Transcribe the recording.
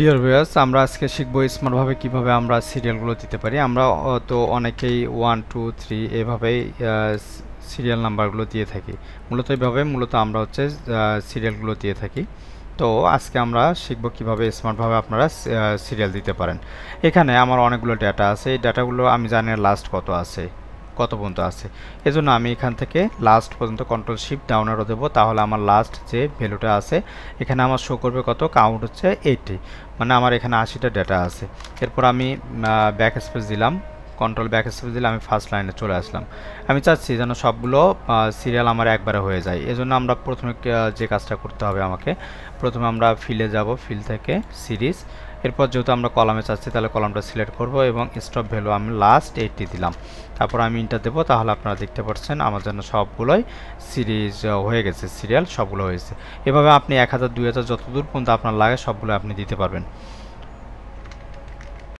Dear viewers, আমরা আজকে শিখব স্মার্টভাবে কিভাবে আমরা সিরিয়ালগুলো দিতে পারি। আমরা তো অনেকেই 1 2 3 এভাবেই সিরিয়াল নাম্বারগুলো দিয়ে থাকি। মূলত আমরা হচ্ছে সিরিয়ালগুলো দিয়ে থাকি। তো আজকে আমরা শিখব কিভাবে স্মার্টভাবে আপনারা সিরিয়াল দিতে পারেন। এখানে আমার অনেকগুলো ডেটা আছে। এই ডেটাগুলো আমি জানি না লাস্ট কত পর্যন্ত আছে। এজন্য আমি এখান থেকে লাস্ট পর্যন্ত কন্ট্রোল শিফট ডাউন অ্যারো দেবো, তাহলে আমার লাস্ট যে ভ্যালুটা আছে এখানে আমার শো করবে কত, কাউন্ট হচ্ছে 80, মানে আমার এখানে 80টা ডেটা আছে। এরপর আমি ব্যাক স্পেস দিলাম, কন্ট্রোল ব্যাক স্পেস দিলে আমি ফার্স্ট লাইনে চলে আসলাম। আমি চাচ্ছি যেন সবগুলো সিরিয়াল আমার একবারে হয়ে যায়। এজন্য আমরা প্রথমে যে কাজটা করতে হবে, আমাকে প্রথমে আমরা ফিলে যাব, ফিল থেকে সিরিজ। এরপর যেহেতু আমরা কলামে চাচ্ছি তাহলে কলামটা সিলেক্ট করব এবং স্টপ ভ্যালু আমি লাস্ট 80 দিলাম। তারপর আমি ইন্টার দেবো, তাহলে আপনারা দেখতে পাচ্ছেন আমার জন্য সবগুলোই সিরিজ হয়ে গেছে, সিরিয়াল সবগুলো হয়েছে। এভাবে আপনি 1000 2000 যতদূর পর্যন্ত আপনার লাগে সবগুলো আপনি দিতে পারবেন।